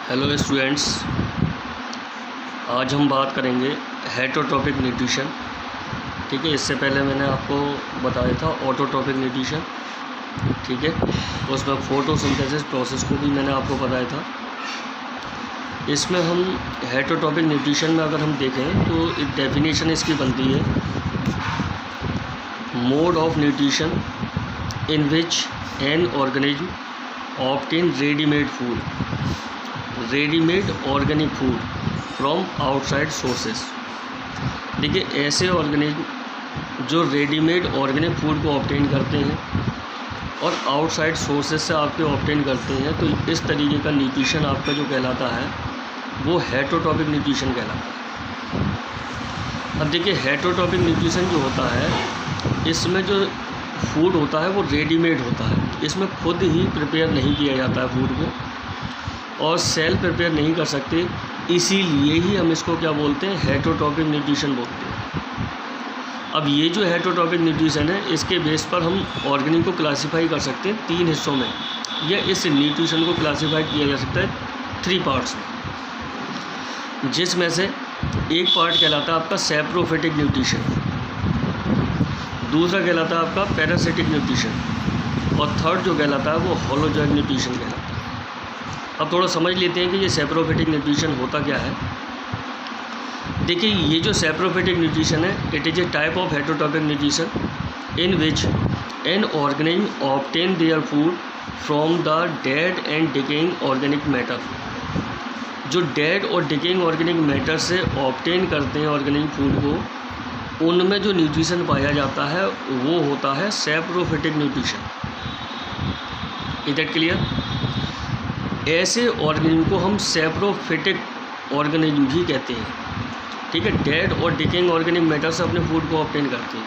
Hello students, आज हम बात करेंगे हेटरोट्रॉपिक न्यूट्रिशन। ठीक है, इससे पहले मैंने आपको बताया था ऑटोट्रॉपिक न्यूट्रिशन। ठीक है, उसमें फोटोसिंथेसिस प्रोसेस को भी मैंने आपको बताया था। इसमें हम हेटरोट्रॉपिक न्यूट्रिशन में अगर हम देखें तो एक डेफिनेशन इसकी बनती है, mode of nutrition in which an organism obtain readymade organic food from outside sources. देखिए, ऐसे ऑर्गेनिज्म जो रेडीमेड ऑर्गेनिक फूड को ऑब्टेन करते हैं और आउटसाइड सोर्सेज से आपके ऑब्टेन करते हैं, तो इस तरीके का न्यूट्रिशन आपका जो कहलाता है वो हेटरोट्रॉपिक न्यूट्रिशन कहलाता है। अब देखिए, हेटरोट्रॉपिक न्यूट्रिशन जो होता है, इसमें जो फूड होता है वो रेडीमेड होता है। इसमें खुद ही प्रिपेयर नहीं किया जाता है फूड को, और सेल्फ प्रिपेयर नहीं कर सकते, इसीलिए ही हम इसको क्या बोलते हैं, हेटरोट्रॉपिक न्यूट्रिशन बोलते हैं। अब ये जो हेटरोट्रॉपिक न्यूट्रिशन है, इसके बेस पर हम ऑर्गेनिक को क्लासीफाई कर सकते हैं 3 हिस्सों में, या इस न्यूट्रिशन को क्लासीफाई किया जा सकता है 3 पार्ट्स में, जिसमें से एक पार्ट कहलाता है आपका सैप्रोफिटिक न्यूट्रिशन, दूसरा कहलाता है आपका पैरासिटिक न्यूट्रिशन, और थर्ड जो कहलाता है वो होलोजॉइक न्यूट्रिशन कहलाता है। अब थोड़ा समझ लेते हैं कि ये सैप्रोफिटिक न्यूट्रिशन होता क्या है। देखिए, ये जो सैप्रोफिटिक न्यूट्रिशन है, it is a type of heterotrophic nutrition in which an organism obtain their food from the dead and decaying organic matter. जो डेड और डिकेइंग ऑर्गेनिक मैटर से ऑब्टेन करते हैं ऑर्गेनिक फूड को, उनमें जो न्यूट्रिशन पाया जाता है वो होता है saprophytic nutrition. Is that clear? ऐसे ऑर्गेनिज्म को हम सैप्रोफिटिक ऑर्गेनिज्म भी कहते हैं। ठीक है, डेड और डिकेइंग ऑर्गेनिक मैटर से अपने फूड को ऑब्टेन करते हैं।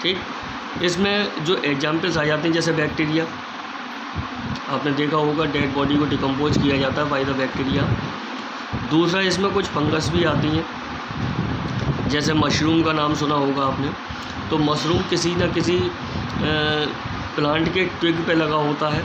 ठीक, इसमें जो एग्जाम्पल्स आ जाते हैं, जैसे बैक्टीरिया, आपने देखा होगा डेड बॉडी को डिकम्पोज किया जाता है बाय द बैक्टीरिया। दूसरा, इसमें कुछ फंगस भी आती हैं, जैसे मशरूम का नाम सुना होगा आपने। तो मशरूम किसी न किसी प्लांट के ट्विग पे लगा होता है,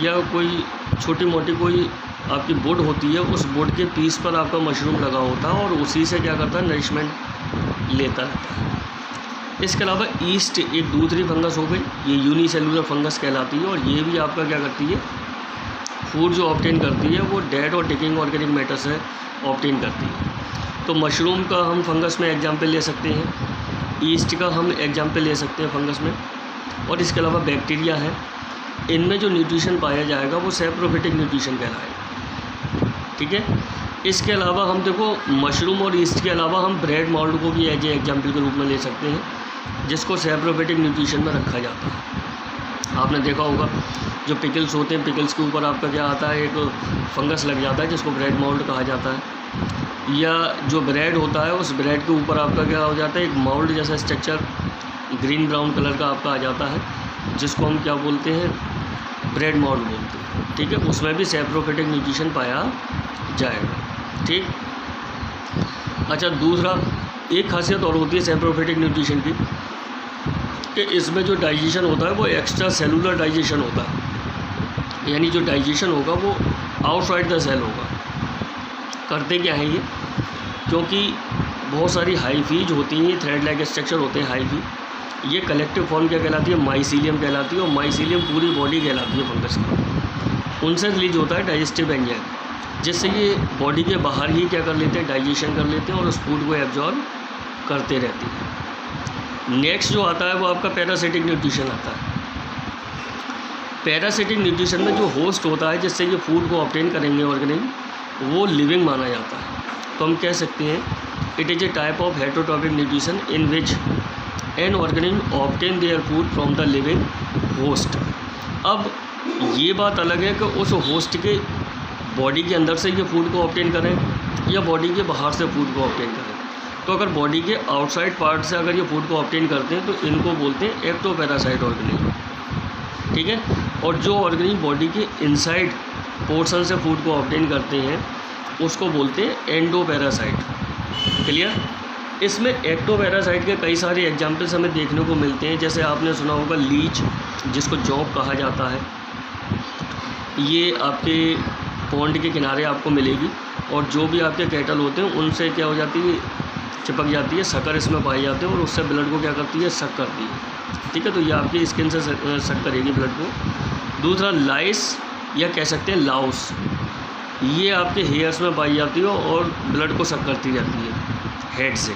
या कोई छोटी मोटी कोई आपकी वुड होती है, उस वुड के पीस पर आपका मशरूम लगा होता है, और उसी से क्या करता है, नरिशमेंट लेता रहता है। इसके अलावा ईस्ट एक दूसरी फंगस हो गई, ये यूनिसेलुलर फंगस कहलाती है, और ये भी आपका क्या करती है, फूड जो ऑब्टेन करती है वो डेड और डिकेइंग ऑर्गेनिक मैटर से ऑब्टेन करती है। तो मशरूम का हम फंगस में एग्जाम्पल ले सकते हैं, ईस्ट का हम एग्जाम्पल ले सकते हैं फंगस में, और इसके अलावा बैक्टीरिया है। इनमें जो न्यूट्रिशन पाया जाएगा वो सैप्रोफिटिक न्यूट्रिशन कहलाएगा। ठीक है, इसके अलावा हम देखो, मशरूम और ईस्ट के अलावा हम ब्रेड मोल्ड को भी एज ए एग्जाम्पल के रूप में ले सकते हैं, जिसको सैप्रोफिटिक न्यूट्रिशन में रखा जाता है। आपने देखा होगा जो पिकल्स होते हैं, पिकल्स के ऊपर आपका क्या आता है, एक फंगस लग जाता है जिसको ब्रेड मोल्ड कहा जाता है। या जो ब्रेड होता है, उस ब्रेड के ऊपर आपका क्या हो जाता है, एक मोल्ड जैसा स्ट्रक्चर ग्रीन ब्राउन कलर का आपका आ जाता है, जिसको हम क्या बोलते हैं, ब्रेड मोल्ड बोलते हैं। ठीक है, उसमें भी सैप्रोफिटिक न्यूट्रिशन पाया जाएगा। ठीक, अच्छा, दूसरा एक खासियत और होती है सैप्रोफिटिक न्यूट्रिशन की, कि इसमें जो डाइजेशन होता है वो एक्स्ट्रा सेलुलर डाइजेशन होता है, यानी जो डाइजेशन होगा वो आउटसाइड द सेल होगा। करते क्या है ये, क्योंकि बहुत सारी हाइफीज होती हैं, थ्रेड लाइक स्ट्रक्चर होते हैं हाइफी, ये कलेक्टिव फॉर्म क्या कहलाती है, माइसीलियम कहलाती है, और माइसीलियम पूरी बॉडी कहलाती है फंगस की। उनसे रिलीज होता है डाइजेस्टिव एंजाइम, जिससे ये बॉडी के बाहर ही क्या कर लेते हैं, डाइजेशन कर लेते हैं, और उस फूड को एब्जॉर्ब करते रहते हैं। नेक्स्ट जो आता है वो आपका पैरासिटिक न्यूट्रिशन आता है। पैरासिटिक न्यूट्रिशन में जो होस्ट होता है जिससे ये फूड को ऑब्टेन करेंगे ऑर्गेनिज्म, वो लिविंग माना जाता है। तो हम कह सकते हैं it is a type of heterotrophic nutrition in which an organism obtain their food from the living host. अब ये बात अलग है कि उस होस्ट के बॉडी के अंदर से ये फूड को ऑब्टेन करें या बॉडी के बाहर से फूड को ऑब्टेन करें। तो अगर बॉडी के आउटसाइड पार्ट से अगर ये फूड को ऑब्टेन करते हैं तो इनको बोलते हैं एक्टोपैरासाइट ऑर्गेनिज्म। ठीक है, और जो ऑर्गेनिज्म बॉडी के इनसाइड पोर्शन से फूड को ऑब्टेन करते हैं उसको बोलते हैं एंडोपैरासाइट। क्लियर? इसमें एक्टोपैरासाइट के कई सारे एग्जाम्पल्स हमें देखने को मिलते हैं, जैसे आपने सुना होगा लीच, जिसको जॉब कहा जाता है, ये आपके पॉन्ड के किनारे आपको मिलेगी, और जो भी आपके कैटल होते हैं उनसे क्या हो जाती है, चिपक जाती है, शक्कर इसमें पाई जाती है और उससे ब्लड को क्या करती है, सक करती है। ठीक है, तो ये आपकी स्किन से सक करेगी ब्लड को। दूसरा लाइस या कह सकते हैं लाउस, ये आपके हेयर्स में पाई जाती है और ब्लड को सक करती रहती है हेड से।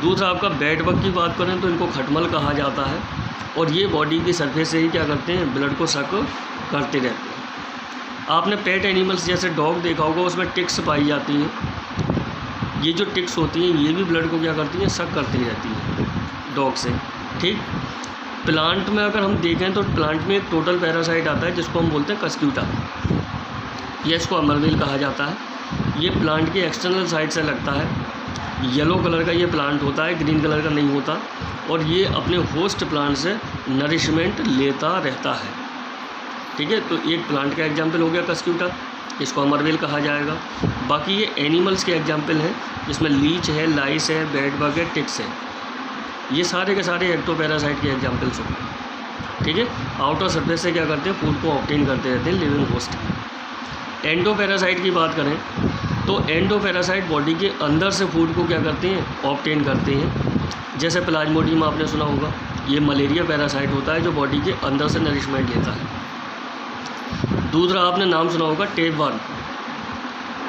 दूसरा आपका बेड बग की बात करें तो इनको खटमल कहा जाता है, और ये बॉडी की सरफेस से ही क्या करते हैं, ब्लड को सक करते रहते हैं। आपने पेट एनिमल्स जैसे डॉग देखा होगा, उसमें टिक्स पाई जाती हैं। ये जो टिक्स होती हैं ये भी ब्लड को क्या करती हैं, सक करती रहती हैं डॉग से। ठीक, प्लांट में अगर हम देखें तो प्लांट में एक टोटल पैरासाइट आता है जिसको हम बोलते हैं कस्क्यूटा, ये इसको अमरवेल कहा जाता है। ये प्लांट के एक्सटर्नल साइड से लगता है, येलो कलर का ये प्लांट होता है, ग्रीन कलर का नहीं होता, और ये अपने होस्ट प्लांट से नरिशमेंट लेता रहता है। ठीक है, तो एक प्लांट का एग्जाम्पल हो गया कस्क्यूटा, इसको अमरवेल कहा जाएगा। बाकी ये एनिमल्स के एग्जाम्पल हैं, जिसमें लीच है, लाइस है, बेड बग है, टिक्स है, ये सारे के सारे एक्टोपैरासाइट के एग्जाम्पल्स होंगे। ठीक है, आउटर सरफेस से क्या करते हैं, फूड को ऑब्टेन करते रहते हैं लिविंग होस्ट। एंडोपैरासाइट की बात करें तो एंडोपैरासाइट बॉडी के अंदर से फूड को क्या करते हैं, ऑब्टेन करते हैं। जैसे प्लाज्मोडियम आपने सुना होगा, ये मलेरिया पैरासाइट होता है जो बॉडी के अंदर से नरिशमेंट लेता है। दूसरा आपने नाम सुना होगा टेपवर्म,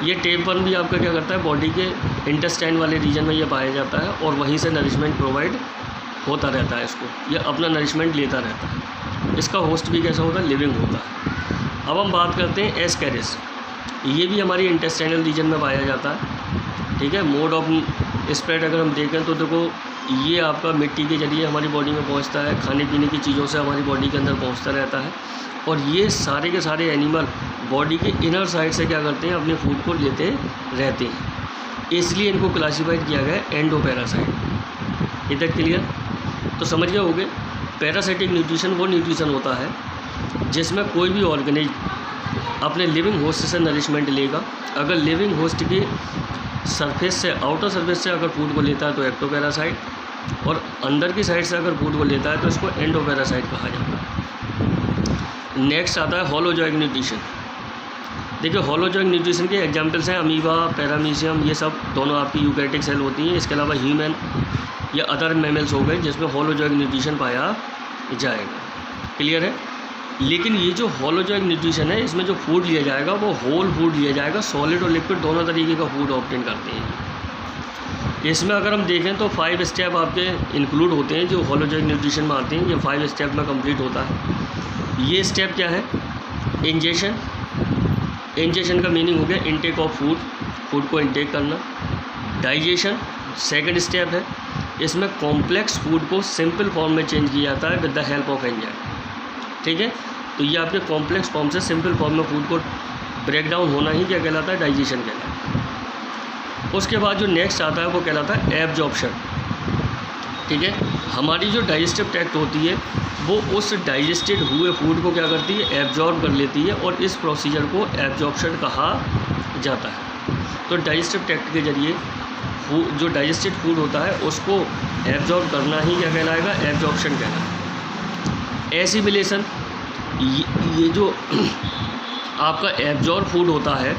ये टेपवर्म भी आपका क्या करता है, बॉडी के इंटेस्टाइन वाले रीजन में ये पाया जाता है और वहीं से नरिशमेंट प्रोवाइड होता रहता है इसको, ये अपना नरिशमेंट लेता रहता है। इसका होस्ट भी कैसा होता है, लिविंग होता है। अब हम बात करते हैं एस्केरिस, ये भी हमारी इंटेस्टाइनल रीजन में पाया जाता है। ठीक है, मोड ऑफ स्प्रेड अगर हम देखें तो देखो, ये आपका मिट्टी के जरिए हमारी बॉडी में पहुंचता है, खाने पीने की चीज़ों से हमारी बॉडी के अंदर पहुंचता रहता है, और ये सारे के सारे एनिमल बॉडी के इनर साइड से क्या करते हैं, अपने फूड को लेते रहते हैं, इसलिए इनको क्लासीफाइड किया गया है एंडोपैरासाइट। इधर क्लियर? तो समझ गए होगे, पैरासाइटिक न्यूट्रिशन वो न्यूट्रिशन होता है जिसमें कोई भी ऑर्गेनिज्म अपने लिविंग होस्ट से नरिशमेंट लेगा। अगर लिविंग होस्ट की सरफेस से, आउटर सरफेस से अगर फूड को लेता है तो एक्टोपैरासाइट, और अंदर की साइड से अगर फूड को लेता है तो इसको एंडोपैरासाइट कहा जाता है। नेक्स्ट आता है होलोजॉइक न्यूट्रिशन। देखिए, होलोजॉइक न्यूट्रिशन के एग्जांपल्स हैं अमीबा, पैरामीशियम, ये सब दोनों आपकी यूकैरियोटिक सेल होती हैं। इसके अलावा ह्यूमन या अदर मैमल्स हो गए जिसमें होलोजॉइक न्यूट्रिशन पाया जाएगा। क्लियर है? लेकिन ये जो होलोजॉइक न्यूट्रिशन है, इसमें जो फूड लिया जाएगा वो होल फूड लिया जाएगा, सॉलिड और लिक्विड दोनों तरीके का फूड ऑब्टेन करते हैं। इसमें अगर हम देखें तो 5 स्टेप आपके इंक्लूड होते हैं जो होलोजॉइक न्यूट्रिशन में आते हैं। ये 5 स्टेप में कंप्लीट होता है। ये स्टेप क्या है? इंजेशन। इंजेशन का मीनिंग हो गया इनटेक ऑफ फूड, फूड को इनटेक करना। डाइजेशन सेकंड स्टेप है, इसमें कॉम्प्लेक्स फूड को सिंपल फॉर्म में चेंज किया जाता है with the help of enzyme. ठीक है, तो ये आपके कॉम्प्लेक्स फॉर्म से सिंपल फॉर्म में फूड को ब्रेक डाउन होना ही क्या कहलाता है? डाइजेशन कहलाता है। उसके बाद जो नेक्स्ट आता है वो कहलाता है एब्जॉर्प्शन। ठीक है, हमारी जो डाइजेस्टिव ट्रैक्ट होती है वो उस डाइजेस्टेड हुए फूड को क्या करती है? एब्जॉर्ब कर लेती है, और इस प्रोसीजर को एब्जॉर्प्शन कहा जाता है। तो डाइजेस्टिव ट्रैक्ट के जरिए जो डाइजेस्टेड फूड होता है उसको एब्जॉर्ब करना ही क्या कहलाएगा? एब्जॉर्प्शन कहलाएगा। एसिमिलेशन, ये जो आपका एब्जॉर्ब फूड होता है,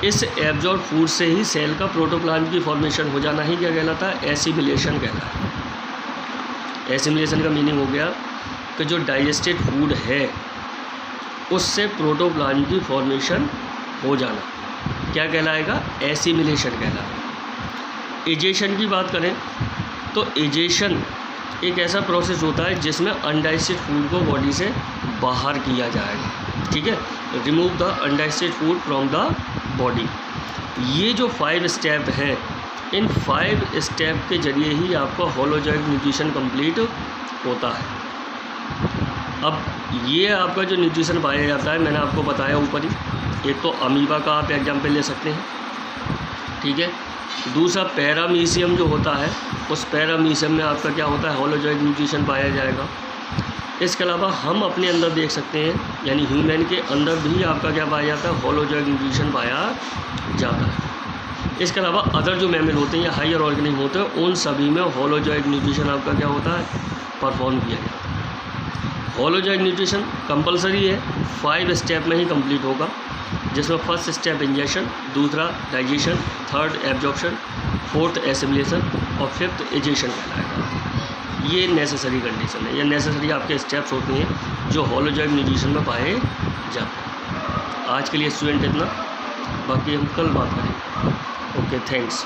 इस एब्जॉर्ब फूड से ही सेल का प्रोटोप्लाज्म की फॉर्मेशन हो जाना ही क्या कहलाता है? एसिमिलेशन कहलाता है। एसिमिलेशन का मीनिंग हो गया कि जो डाइजेस्टेड फूड है उससे प्रोटोप्लाज्म की फॉर्मेशन हो जाना क्या कहलाएगा? एसिमिलेशन कहलाएगा। एजेशन की बात करें तो एजेशन एक ऐसा प्रोसेस होता है जिसमें अनडाइजेस्टेड फूड को बॉडी से बाहर किया जाएगा। ठीक है, remove the undigested food from the body. ये जो 5 स्टेप है, इन 5 स्टेप के जरिए ही आपका होलोजॉइक न्यूट्रिशन कंप्लीट होता है। अब ये आपका जो न्यूट्रिशन पाया जाता है, मैंने आपको बताया ऊपर ही, एक तो अमीबा का आप एग्जाम्पल ले सकते हैं। ठीक है, दूसरा पैरामीशियम जो होता है, उस पैरामीशियम में आपका क्या होता है? होलोजॉइक न्यूट्रिशन पाया जाएगा। इसके अलावा हम अपने अंदर देख सकते हैं, यानी ह्यूमन के अंदर भी आपका क्या पाया जाता है? होलोजॉइक न्यूट्रिशन पाया जाता है। इसके अलावा अदर जो मैमल होते हैं या हायर ऑर्गेनिज्म होते हैं, उन सभी में होलोजॉइक न्यूट्रिशन आपका क्या होता है? परफॉर्म किया जाता है। होलोजॉइक न्यूट्रिशन कंपलसरी है, 5 स्टेप में ही कंप्लीट होगा। जिसमें फर्स्ट स्टेप इंजेक्शन, दूसरा digestion, third absorption, fourth assimilation और फिफ्थ एजेशन कहलाएगा। ये नेसेसरी कंडीशन है, ये नेसेसरी आपके स्टेप्स होती हैं जो होलोजॉइंट न्यूट्रिशन में पाए जाते हैं। आज के लिए स्टूडेंट इतना, बाकी हम कल बात करेंगे। Okay, thanks.